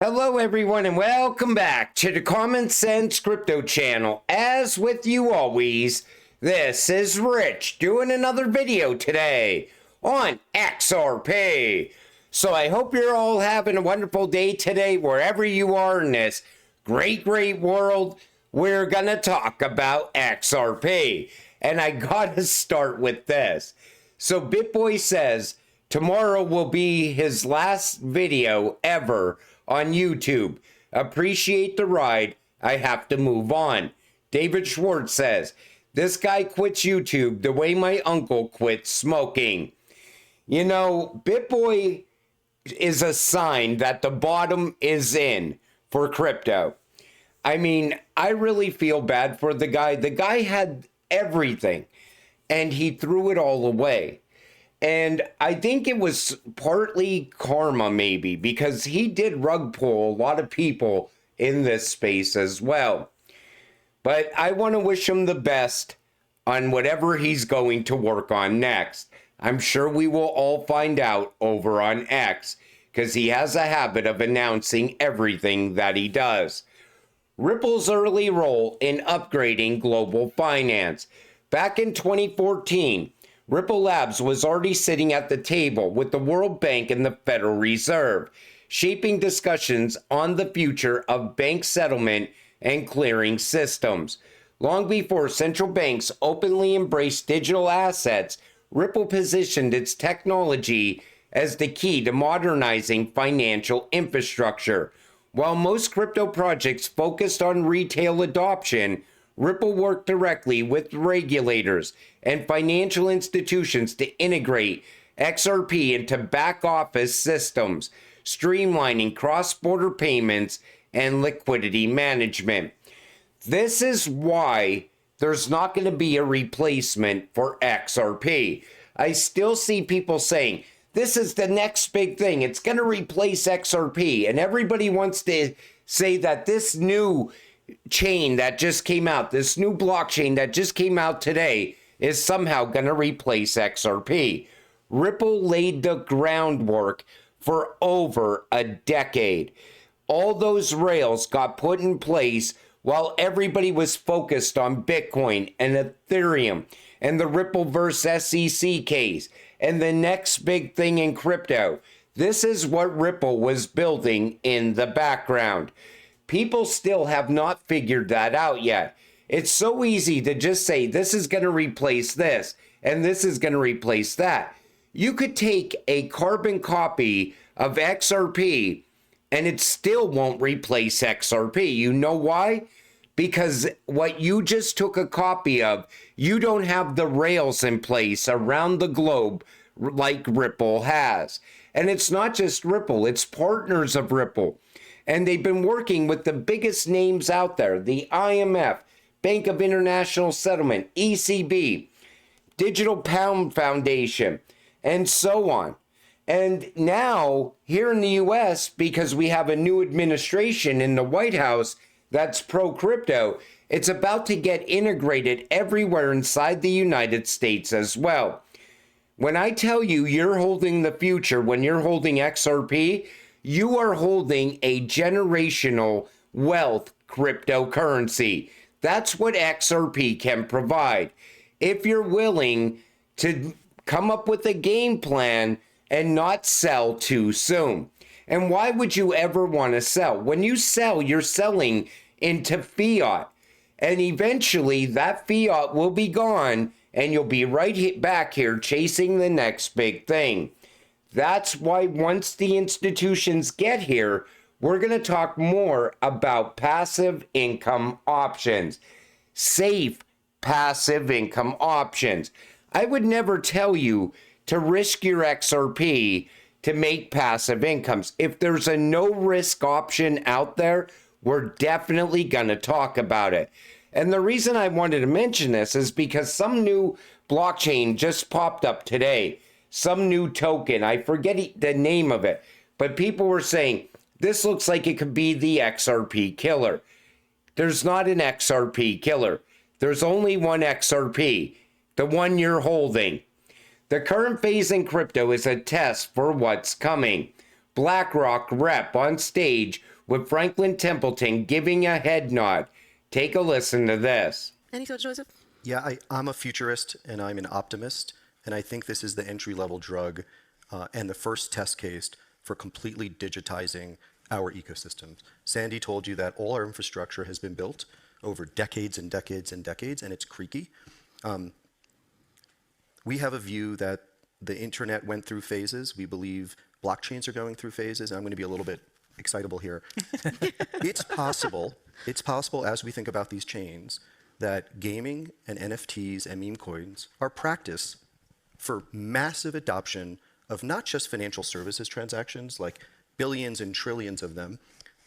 Hello everyone and welcome back to the Common Sense Crypto channel. As with you always, this is Rich doing another video today on XRP. So I hope you're all having a wonderful day today wherever you are in this great world. We're gonna talk about XRP. And I gotta start with this. So BitBoy says tomorrow will be his last video ever on YouTube. Appreciate the ride. I have to move on. David Schwartz says, this guy quits YouTube the way my uncle quit smoking. You know, BitBoy is a sign that the bottom is in for crypto. I mean, I really feel bad for the guy. The guy had everything and he threw it all away. And I think it was partly karma, maybe, because he did rug pull a lot of people in this space as well. But I want to wish him the best on whatever he's going to work on next. I'm sure we will all find out over on X, because he has a habit of announcing everything that he does. Ripple's early role in upgrading global finance. Back in 2014, Ripple Labs was already sitting at the table with the World Bank and the Federal Reserve, shaping discussions on the future of bank settlement and clearing systems. Long before central banks openly embraced digital assets, Ripple positioned its technology as the key to modernizing financial infrastructure. While most crypto projects focused on retail adoption, Ripple worked directly with regulators and financial institutions to integrate XRP into back-office systems, streamlining cross-border payments and liquidity management. This is why there's not going to be a replacement for XRP. I still see people saying, this is the next big thing. It's going to replace XRP. And everybody wants to say that this new chain that just came out, this new blockchain that just came out today, is somehow going to replace XRP. Ripple laid the groundwork for over a decade. All those rails got put in place while everybody was focused on Bitcoin and Ethereum and the Rippleverse SEC case and the next big thing in crypto. This is what Ripple was building in the background. People still have not figured that out yet. It's so easy to just say this is going to replace this and this is going to replace that. You could take a carbon copy of XRP and it still won't replace XRP. You know why? Because what you just took a copy of, you don't have the rails in place around the globe like Ripple has. And it's not just Ripple, it's partners of Ripple. And they've been working with the biggest names out there, the IMF, Bank of International Settlement, ECB, Digital Pound Foundation, and so on. And now, here in the US, because we have a new administration in the White House that's pro-crypto, it's about to get integrated everywhere inside the United States as well. When I tell you you're holding the future, when you're holding XRP, you are holding a generational wealth cryptocurrency. That's what XRP can provide. If you're willing to come up with a game plan and not sell too soon. And why would you ever want to sell? When you sell, you're selling into fiat. And eventually that fiat will be gone and you'll be right back here chasing the next big thing. That's why once the institutions get here, we're going to talk more about passive income options. Safe passive income options. I would never tell you to risk your XRP to make passive incomes. If there's a no risk option out there, we're definitely going to talk about it. And the reason I wanted to mention this is because some new blockchain just popped up today. Some new token, I forget the name of it, but people were saying, this looks like it could be the XRP killer. There's not an XRP killer. There's only one XRP, the one you're holding. The current phase in crypto is a test for what's coming. BlackRock rep on stage with Franklin Templeton giving a head nod. Take a listen to this. Any thoughts, Joseph? Yeah, I'm a futurist and I'm an optimist, and I think this is the entry-level drug and the first test case for completely digitizing our ecosystems. Sandy told you that all our infrastructure has been built over decades and decades and decades, and it's creaky. We have a view that the internet went through phases. We believe blockchains are going through phases, and I'm going to be a little bit excitable here. It's possible as we think about these chains that gaming and NFTs and meme coins are practice for massive adoption of not just financial services transactions, like billions and trillions of them,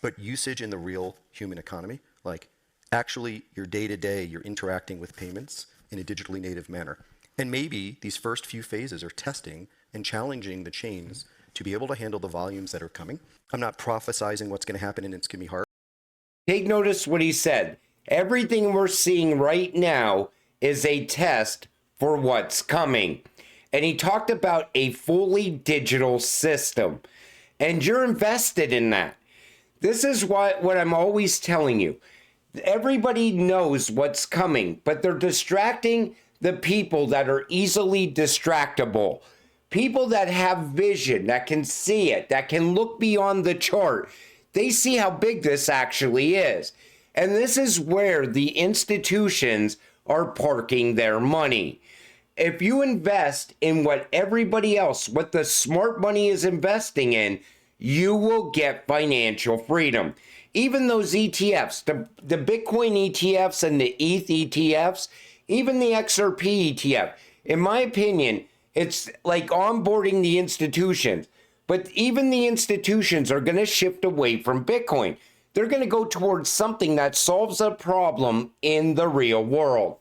but usage in the real human economy, like actually your day-to-day, you're interacting with payments in a digitally native manner. And maybe these first few phases are testing and challenging the chains to be able to handle the volumes that are coming. I'm not prophesizing what's going to happen, and it's going to be hard. Take notice what he said. Everything we're seeing right now is a test for what's coming. And he talked about a fully digital system. And you're invested in that. This is what I'm always telling you. Everybody knows what's coming, but they're distracting the people that are easily distractible. People that have vision, that can see it, that can look beyond the chart. They see how big this actually is. And this is where the institutions are parking their money. If you invest in what everybody else, what the smart money is investing in, you will get financial freedom. Even those ETFs, the Bitcoin ETFs and the ETH ETFs, even the XRP ETF, in my opinion, it's like onboarding the institutions. But even the institutions are going to shift away from Bitcoin. They're going to go towards something that solves a problem in the real world.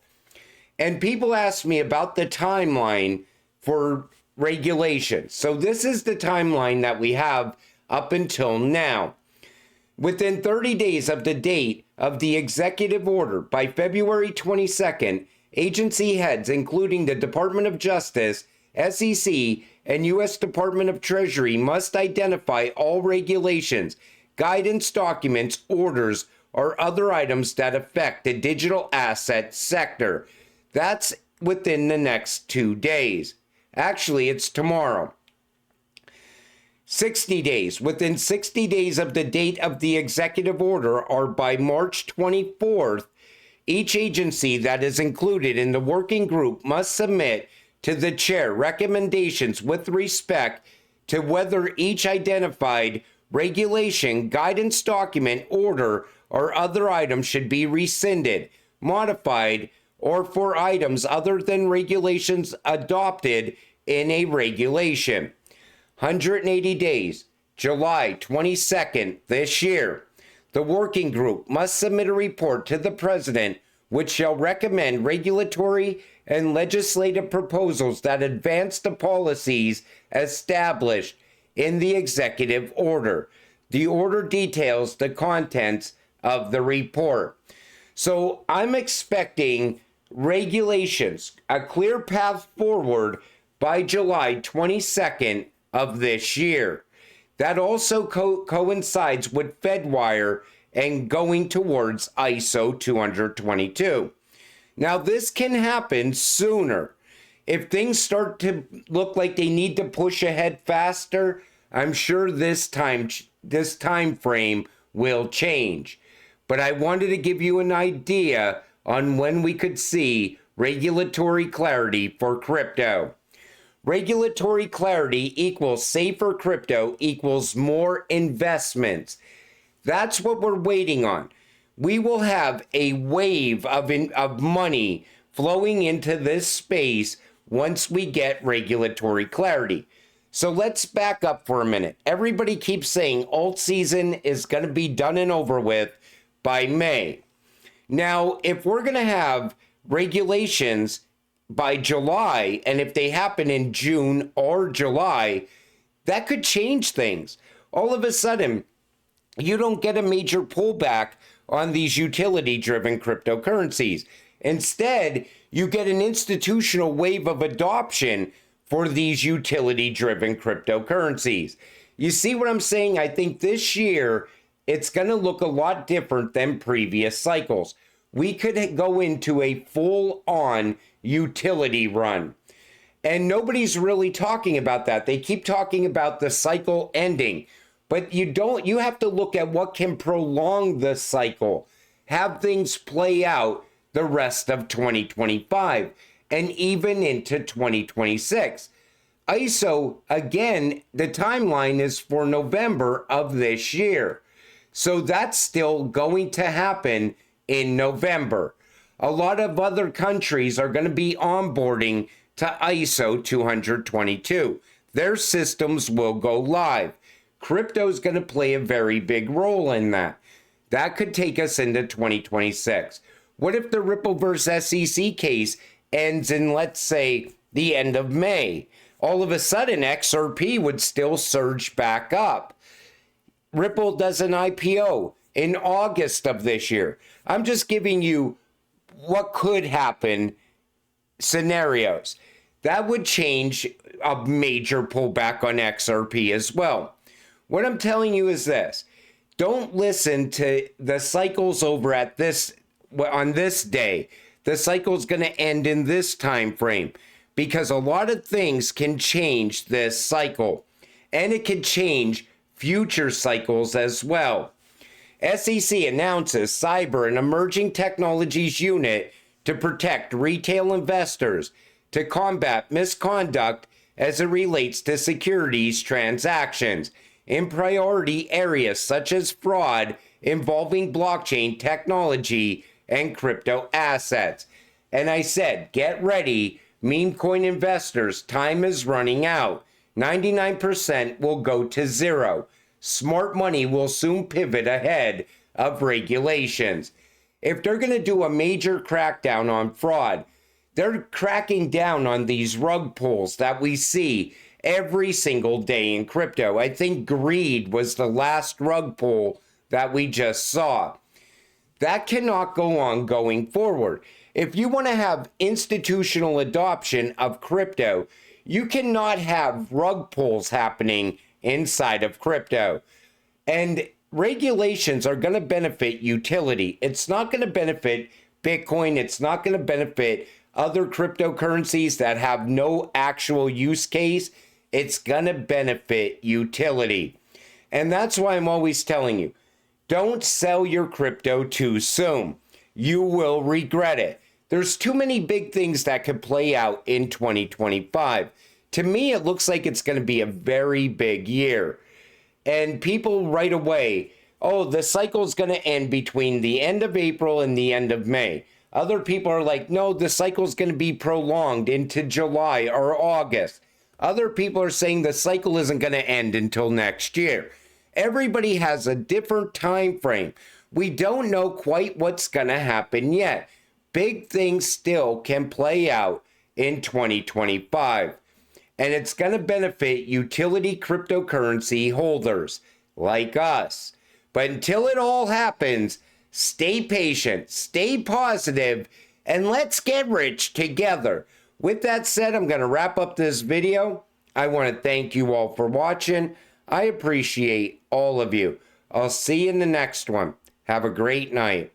And people ask me about the timeline for regulation. So this is the timeline that we have up until now. Within 30 days of the date of the executive order, by February 22nd, agency heads, including the Department of Justice, SEC, and U.S. Department of Treasury, must identify all regulations, guidance documents, orders, or other items that affect the digital asset sector. That's within the next 2 days. Actually, it's tomorrow. 60 days. Within 60 days of the date of the executive order, or by March 24th, each agency that is included in the working group must submit to the chair recommendations with respect to whether each identified regulation, guidance document, order, or other item should be rescinded, modified, or for items other than regulations adopted in a regulation. 180 days, July 22nd this year. The working group must submit a report to the President, which shall recommend regulatory and legislative proposals that advance the policies established in the executive order. The order details the contents of the report. So I'm expecting regulations, a clear path forward by July 22nd of this year. That also coincides with Fedwire and going towards ISO 222. Now, this can happen sooner. If things start to look like they need to push ahead faster, I'm sure this time frame will change. But I wanted to give you an idea on when we could see regulatory clarity for crypto. Regulatory clarity equals safer crypto equals more investments. That's what we're waiting on. We will have a wave of money flowing into this space once we get regulatory clarity. So let's back up for a minute. Everybody keeps saying alt season is going to be done and over with by May. Now, if we're going to have regulations by July, and if they happen in June or July, that could change things. All of a sudden, you don't get a major pullback on these utility-driven cryptocurrencies. Instead, you get an institutional wave of adoption for these utility-driven cryptocurrencies. You see what I'm saying? I think this year it's going to look a lot different than previous cycles. We could go into a full-on utility run. And nobody's really talking about that. They keep talking about the cycle ending, but you have to look at what can prolong the cycle, have things play out the rest of 2025 and even into 2026. ISO, again, the timeline is for November of this year. So that's still going to happen in November. A lot of other countries are going to be onboarding to ISO 222. Their systems will go live. Crypto is going to play a very big role in that. That could take us into 2026. What if the Ripple versus SEC case ends in, let's say, the end of May? All of a sudden, XRP would still surge back up. Ripple does an IPO in August of this year. I'm just giving you what could happen scenarios. That would change a major pullback on XRP as well. What I'm telling you is this. Don't listen to the cycles over at on this day. The cycle's going to end in this time frame because a lot of things can change this cycle, and it can change future cycles as well. SEC announces Cyber and Emerging Technologies Unit to protect retail investors to combat misconduct as it relates to securities transactions in priority areas such as fraud involving blockchain technology and crypto assets. And I said, get ready, meme coin investors, time is running out. 99% will go to zero. Smart money will soon pivot ahead of regulations. If they're going to do a major crackdown on fraud, they're cracking down on these rug pulls that we see every single day in crypto. I think greed was the last rug pull that we just saw. That cannot go on going forward. If you want to have institutional adoption of crypto, you cannot have rug pulls happening inside of crypto. And regulations are going to benefit utility. It's not going to benefit Bitcoin. It's not going to benefit other cryptocurrencies that have no actual use case. It's going to benefit utility. And that's why I'm always telling you, don't sell your crypto too soon. You will regret it. There's too many big things that could play out in 2025. To me, it looks like it's going to be a very big year. And people right away, oh, the cycle's going to end between the end of April and the end of May. Other people are like, no, the cycle's going to be prolonged into July or August. Other people are saying the cycle isn't going to end until next year. Everybody has a different time frame. We don't know quite what's going to happen yet. Big things still can play out in 2025. And it's going to benefit utility cryptocurrency holders like us. But until it all happens, stay patient, stay positive, and let's get rich together. With that said, I'm going to wrap up this video. I want to thank you all for watching. I appreciate all of you. I'll see you in the next one. Have a great night.